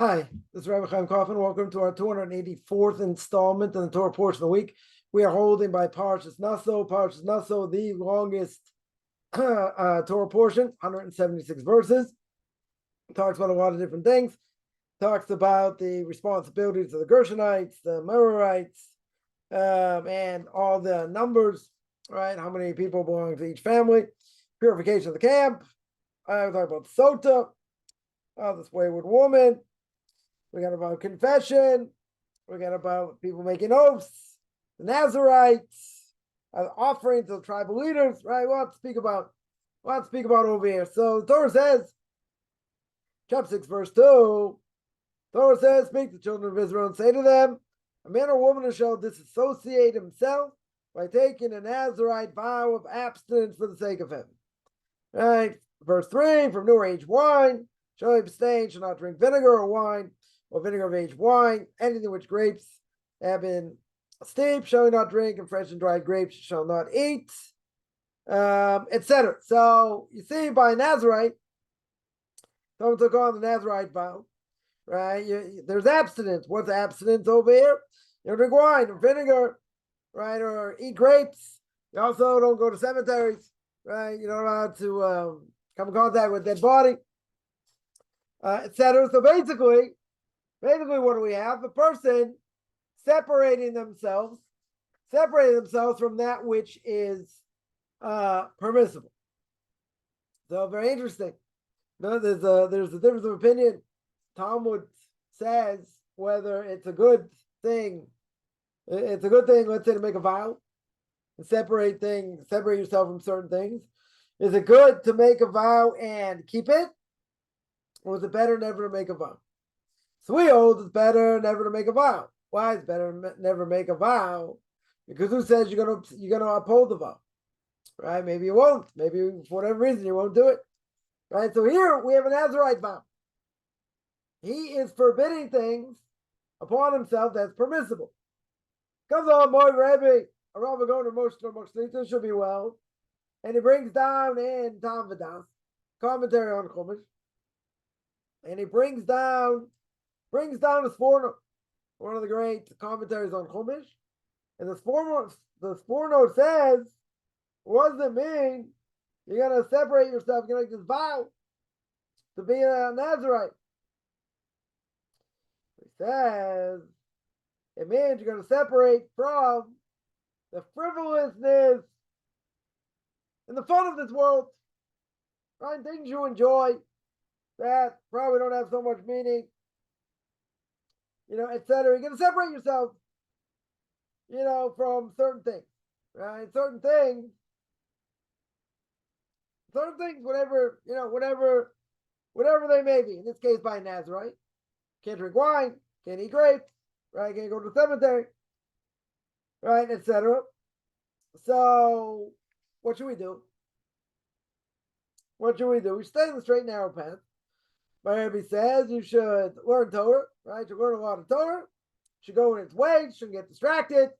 Hi, this is Rabbi Chaim Kaufman. Welcome to our 284th installment in the Torah portion of the week. We are holding by Parshat Naso. Parshat Naso, the longest Torah portion, 176 verses. It talks about a lot of different things. It talks about the responsibilities of the Gershonites, the Merarites, and all the numbers, right? How many people belong to each family, purification of the camp. We talk about Sota, this wayward woman. We got about confession. We got about people making oaths, the Nazarites, offerings to the tribal leaders, right? We'll have to speak about over here. So the Torah says, chapter 6, verse 2, Torah says, speak to the children of Israel and say to them, a man or woman shall disassociate himself by taking a Nazarite vow of abstinence for the sake of heaven. Right? Verse 3, from new or aged wine, shall abstain, shall not drink vinegar or wine, or vinegar of aged wine, anything which grapes have been steeped shall not drink, and fresh and dried grapes shall not eat, etc. So you see, by Nazarite, someone took on the Nazarite vow, right? There's abstinence. What's abstinence over here? You don't drink wine or vinegar, right? Or eat grapes. You also don't go to cemeteries, right? You're not allowed to come in contact with dead body, etc. So basically, what do we have? A person separating themselves from that which is permissible. So very interesting. There's a difference of opinion. Talmud says whether it's a good thing. It's a good thing, let's say, to make a vow and separate yourself from certain things. Is it good to make a vow and keep it, or is it better never to make a vow? So we hold it's better never to make a vow. Why is better never make a vow? Because who says you're gonna uphold the vow, right? Maybe you won't. Maybe for whatever reason you won't do it, right? So here we have an Nazarite vow. He is forbidding things upon himself that's permissible. Comes on, Moy Rebbe, a Rabbi going to Moshe should be well, and he brings down in Tam V'das commentary on Chumash, and he brings down the Sforno, one of the great commentaries on Chumash. And the Sforno says, what does it mean? You're going to separate yourself, you're going to make this vow to be a Nazarite. He says, it means you're going to separate from the frivolousness and the fun of this world, right? Things you enjoy that probably don't have so much meaning, etc. You're going to separate yourself, from certain things, right? Certain things, whatever they may be. In this case, by Nazarite, can't drink wine, can't eat grapes, right? Can't go to the cemetery, right, etc. So, what should we do? We stay in the straight and narrow path. My Rebbe says you should learn Torah, right? You learn a lot of Torah. You should go in its way. You shouldn't get distracted,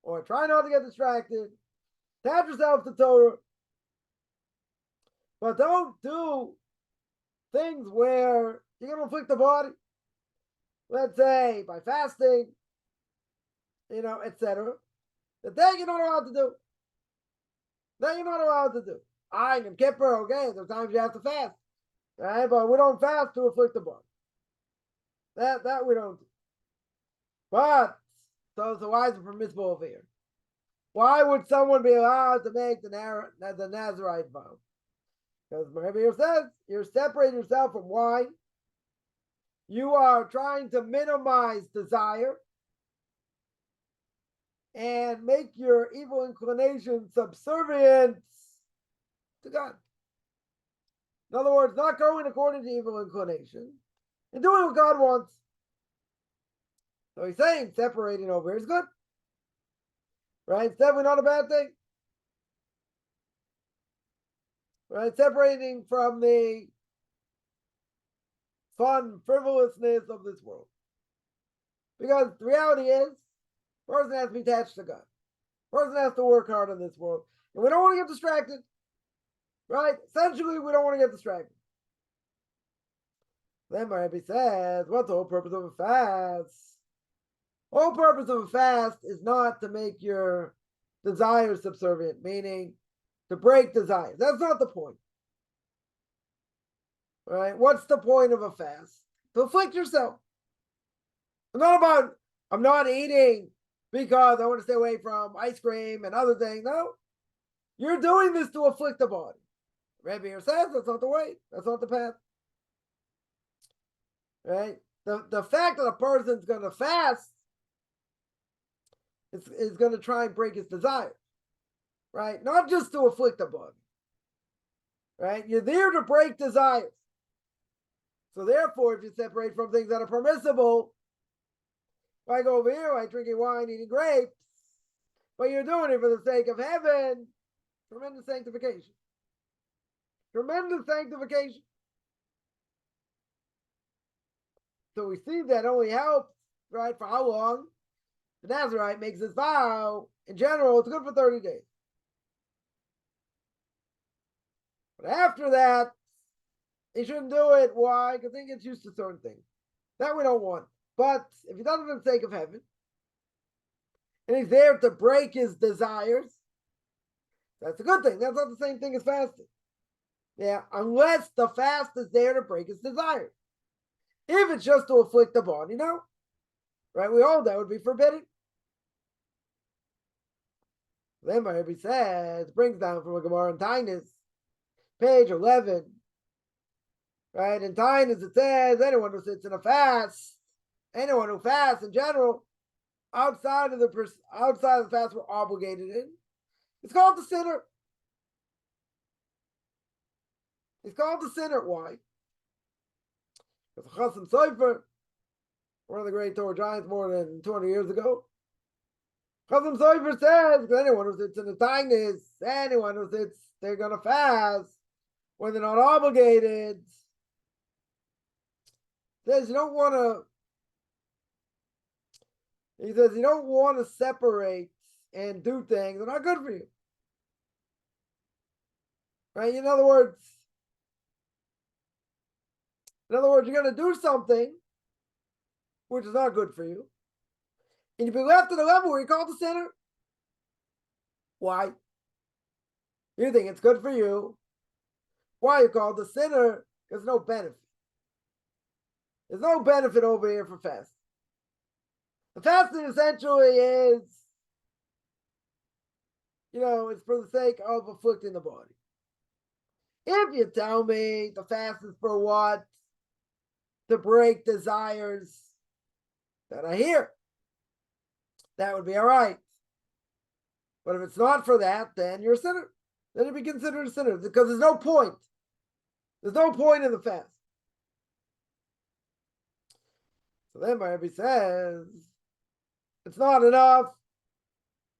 or try not to get distracted. Attach yourself to Torah, but don't do things where you're going to afflict the body. Let's say by fasting, etc. That you're not allowed to do. Yom Kippur, okay, there's times you have to fast, right? But we don't fast to afflict the body. That we don't do. But so why is it permissible over here? Why would someone be allowed to make the Nazarite vow? Because Rebbe says you're separating yourself from wine. You are trying to minimize desire and make your evil inclinations subservient to God. In other words, not going according to evil inclination and doing what God wants. So he's saying separating over here is good. Right? It's definitely not a bad thing. Right? Separating from the fun frivolousness of this world. Because the reality is, a person has to be attached to God. A person has to work hard in this world. And we don't want to get distracted. Right? Essentially, we don't want to get distracted. Then my Rebbe says, what's the whole purpose of a fast? Whole purpose of a fast is not to make your desires subservient, meaning to break desires. That's not the point. Right? What's the point of a fast? To afflict yourself. It's not about, I'm not eating because I want to stay away from ice cream and other things. No. You're doing this to afflict the body. Rebbe here says that's not the way. That's not the path. Right? The fact that a person's going to fast is going to try and break his desire. Right? Not just to afflict the body. Right? You're there to break desires. So therefore, if you separate from things that are permissible, if I go over here, I drinking wine, eating grapes, but you're doing it for the sake of heaven, tremendous sanctification. Tremendous sanctification. So we see that only helps, right? For how long? The Nazarite makes his vow. In general, it's good for 30 days. But after that, he shouldn't do it. Why? Because he gets used to certain things. That we don't want. But if he does it for the sake of heaven, and he's there to break his desires, that's a good thing. That's not the same thing as fasting. Yeah, unless the fast is there to break his desires. If it's just to afflict the body, no. Right? We all that would be forbidden. Then my Rebbe says, brings down from a Gemara in Tainus, page 11. Right? In Tainus it says, anyone who sits in a fast, anyone who fasts in general, outside of the fast we're obligated in, it's called the sinner. It's called the sinner. Why? Because Chasam Sofer, one of the great Torah giants more than 200 years ago, Chasam Sofer says, anyone who sits in the Tainus, anyone who sits, they're going to fast when they're not obligated. Says you don't want to. He says you don't want to separate and do things that are not good for you. Right? In other words, you're going to do something which is not good for you. And you'll be left at a level where you're called a sinner. Why? You think it's good for you. Why you called a sinner? There's no benefit. There's no benefit over here for fasting. The fasting essentially is, it's for the sake of afflicting the body. If you tell me the fast is for what? To break desires that I hear, that would be all right. But if it's not for that, then you're a sinner. Then you'd be considered a sinner because there's no point. There's no point in the fast. So then my Rebbe says, it's not enough.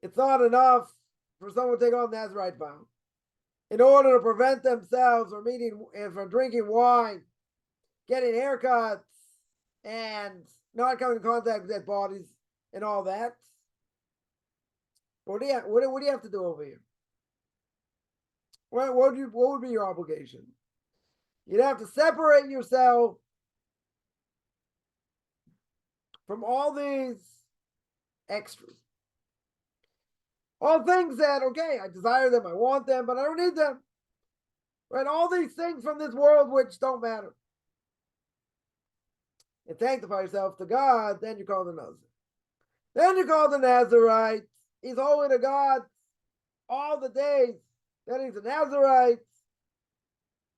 It's not enough for someone to take on the Nazarite vow. In order to prevent themselves from drinking wine, getting haircuts, and not coming in contact with dead bodies and all that. What do you have to do over here? What would be your obligation? You'd have to separate yourself from all these extras. All things that, okay, I desire them, I want them, but I don't need them. Right? All these things from this world which don't matter. And sanctify yourself to God, then you call the Nazarite. Then you call the Nazarite. He's holy to God all the days. Then he's a Nazarite.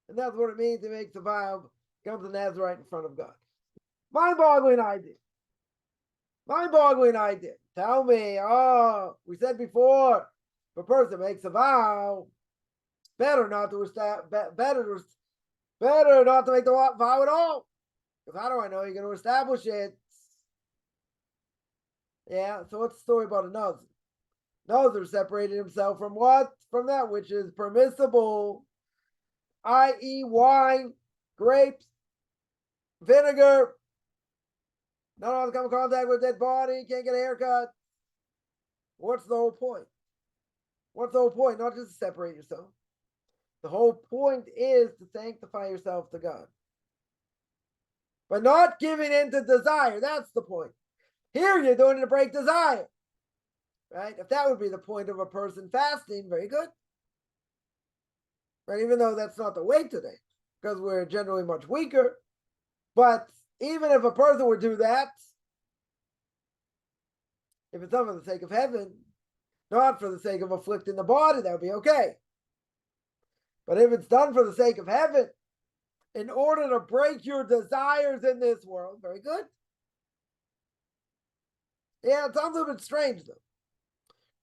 And that's what it means. He makes a vow, becomes a Nazarite in front of God. Mind-boggling idea. Mind-boggling idea. Tell me, we said before, if a person makes a vow, better not to make the vow at all. Because how do I know you're going to establish it? Yeah, so what's the story about a Nazir? Nazir separated himself from what? From that which is permissible, i.e. wine, grapes, vinegar. Not allowed to come in contact with a dead body, can't get a haircut. What's the whole point? What's the whole point? Not just to separate yourself. The whole point is to sanctify yourself to God. but not giving in to desire. That's the point. Here you're doing it to break desire, right? If that would be the point of a person fasting, very good. Right? Even though that's not the way today, because we're generally much weaker. But even if a person would do that, if it's done for the sake of heaven, not for the sake of afflicting the body, that would be okay. But if it's done for the sake of heaven, in order to break your desires in this world, very good. Yeah, it sounds a bit strange though.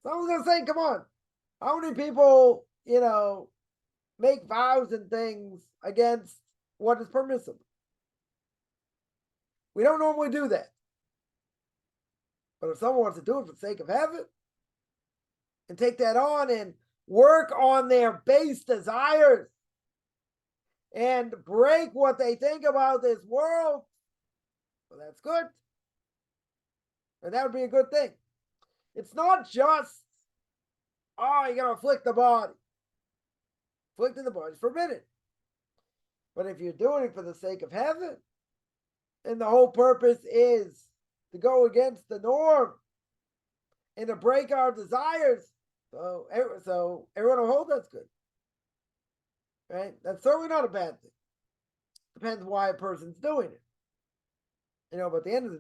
Someone's going to say, come on, how many people, make vows and things against what is permissible? We don't normally do that. But if someone wants to do it for the sake of heaven and take that on and work on their base desires and break what they think about this world, well, that's good. And that would be a good thing. It's not just, you're going to afflict the body. Afflicting the body is forbidden. But if you're doing it for the sake of heaven, and the whole purpose is to go against the norm and to break our desires, so everyone will hold that's good. Right? That's certainly not a bad thing. Depends why a person's doing it. But at the end of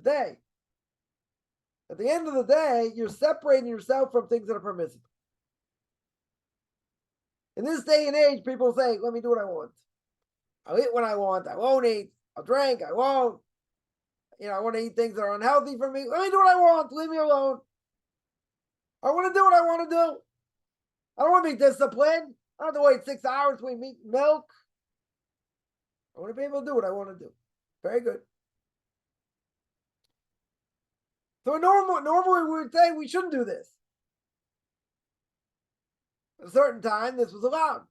the day, you're separating yourself from things that are permissible. In this day and age, people say, let me do what I want. I'll eat when I want. I won't eat. I'll drink. I won't. I want to eat things that are unhealthy for me. Let me do what I want. Leave me alone. I want to do what I want to do. I don't want to be disciplined. I don't have to wait 6 hours between meat and milk. I want to be able to do what I want to do. Very good. So normally we would say we shouldn't do this. At a certain time, this was allowed.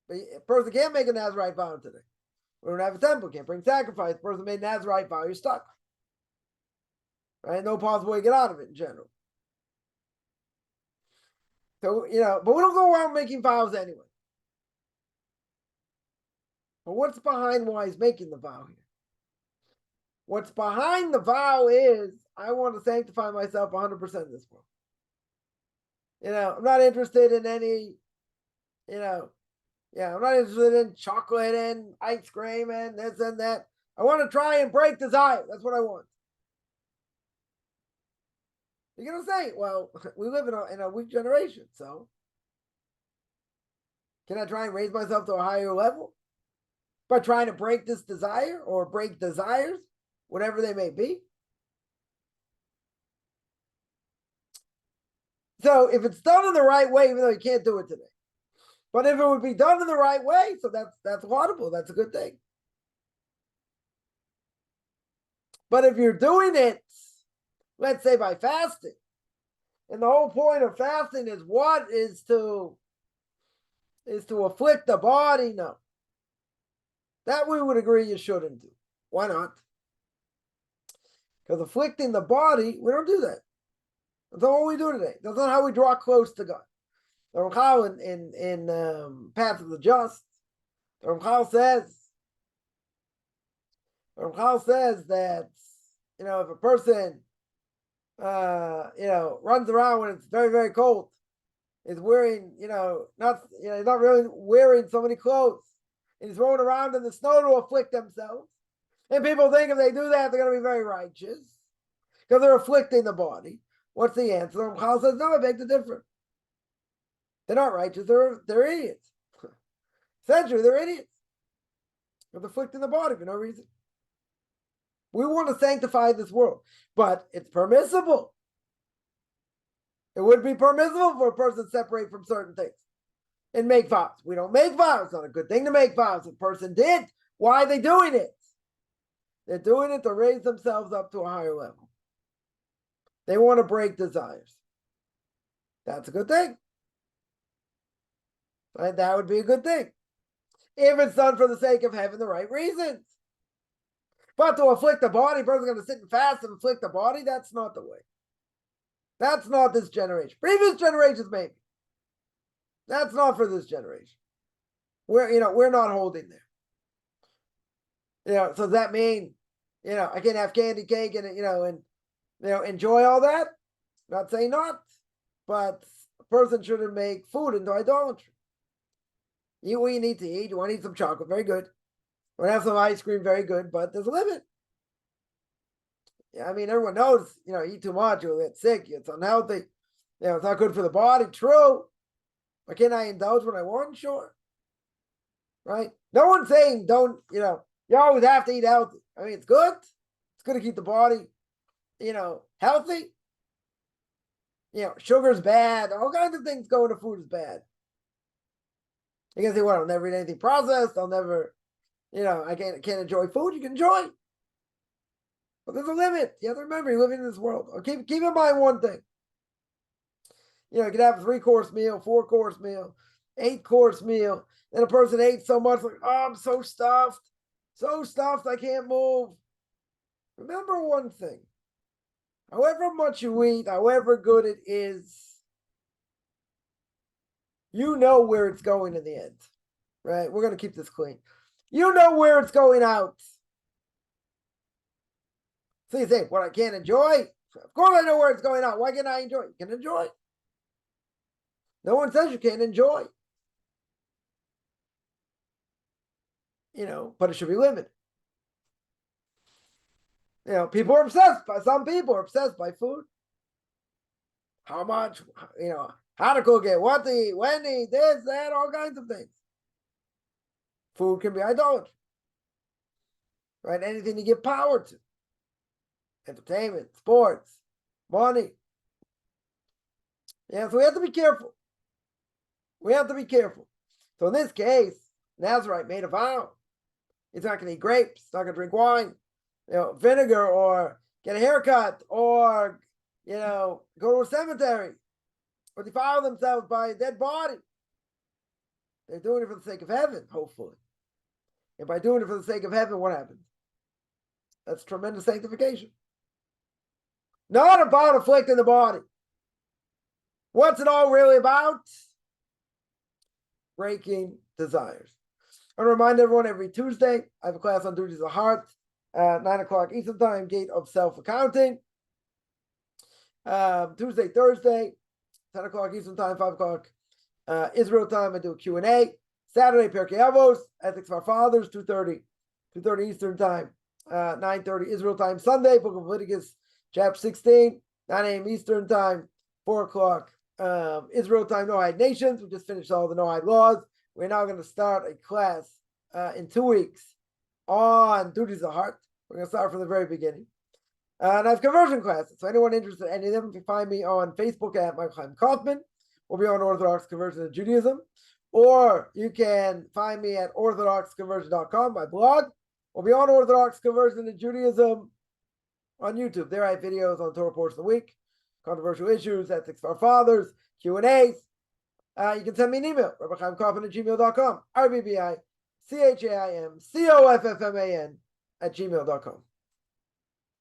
But a person can't make a Nazirite vow today. We don't have a temple, can't bring sacrifice. The person made a Nazirite vow, you're stuck. Right? No possible way to get out of it in general. So, but we don't go around making vows anyway. But what's behind why he's making the vow here? What's behind the vow is, I want to sanctify myself 100% in this world. I'm not interested in any, I'm not interested in chocolate and ice cream and this and that. I want to try and break desire. That's what I want. You're going to say, well, we live in a weak generation, so can I try and raise myself to a higher level by trying to break this desire or break desires, whatever they may be? So if it's done in the right way, even though you can't do it today, but if it would be done in the right way, so that's laudable. That's a good thing. But if you're doing it, let's say by fasting, and the whole point of fasting is what is to afflict the body, no. That we would agree you shouldn't do. Why not? Because afflicting the body, we don't do that. That's not what we do today. That's not how we draw close to God. The Ramchal in Path of the Just, the Ramchal says that if a person runs around when it's very, very cold, is wearing he's not really wearing so many clothes, and he's rolling around in the snow to afflict themselves, and people think if they do that they're going to be very righteous because they're afflicting the body. What's the answer? The Ramchal says no, I beg to differ. They're not righteous. They're idiots. Essentially, they're idiots. They're afflicting the body for no reason. We want to sanctify this world, but it's permissible. It would be permissible for a person to separate from certain things and make vows. We don't make vows. It's not a good thing to make vows. If a person did, why are they doing it? They're doing it to raise themselves up to a higher level. They want to break desires. That's a good thing. Right? That would be a good thing. If it's done for the sake of having the right reasons. But to afflict the body, a person's going to sit and fast and afflict the body, that's not the way. That's not this generation. Previous generations, maybe. That's not for this generation. We're not holding there. So does that mean I can't have candy cake and enjoy all that. Not saying not, but a person shouldn't make food into idolatry. Eat what you need to eat. You want to eat some chocolate, very good. You want to have some ice cream, very good, but there's a limit. I mean, everyone knows, eat too much, you'll get sick, it's unhealthy, it's not good for the body, true. But can I indulge when I want? Sure. Right? No one's saying don't, you always have to eat healthy. I mean, it's good. It's good to keep the body, healthy. Sugar's bad. All kinds of things going to food is bad. You can say, well, I'll never eat anything processed. I'll never, I can't enjoy food. You can enjoy. But there's a limit. You have to remember, you're living in this world. Keep in mind one thing. You can have a 3-course meal, 4-course meal, 8-course meal. Then a person ate so much, like, oh, I'm so stuffed, I can't move. Remember one thing. However much you eat, however good it is, you know where it's going in the end, right? We're going to keep this clean. You know where it's going out. So you think, what, I can't enjoy? Of course I know where it's going out. Why can't I enjoy? You can enjoy. No one says you can't enjoy. But it should be limited. People are obsessed some people are obsessed by food. How much, how to cook it, what to eat, when to eat, this, that, all kinds of things. Food can be idolatry. Right? Anything you give power to. Entertainment, sports, money. So we have to be careful. So in this case, Nazarite made a vow. He's not going to eat grapes. He's not going to drink wine, vinegar, or get a haircut, or, go to a cemetery, or defile themselves by a dead body. They're doing it for the sake of heaven, hopefully. And by doing it for the sake of heaven, what happens? That's tremendous sanctification. Not about afflicting the body. What's it all really about? Breaking desires. I want to remind everyone, every Tuesday, I have a class on duties of the heart, 9:00 Eastern Time, Gate of Self-Accounting. Tuesday, Thursday, 10:00 Eastern Time, 5:00 Israel time, I do a Q&A. Saturday, Pirkei Avos, Ethics of Our Fathers, 2:30 Eastern Time, 9:30 Israel time. Sunday, Book of Leviticus, chapter 16, 9 a.m. Eastern Time, 4:00 Israel time, Noahide Nations. We just finished all the Noahide laws. We're now going to start a class in 2 weeks on duties of the heart. We're going to start from the very beginning. And I have conversion classes. So anyone interested in any of them, you can find me on Facebook at Michael Chaim Kaufman. We'll be on Orthodox Conversion to Judaism. Or you can find me at orthodoxconversion.com, my blog. We'll be on Orthodox Conversion to Judaism on YouTube. There I have videos on Torah portion of the week, controversial issues, ethics of our fathers, Q&As. You can send me an email, rabbichaimkaufman@gmail.com, RBBICHAIMCOFFMAN @gmail.com.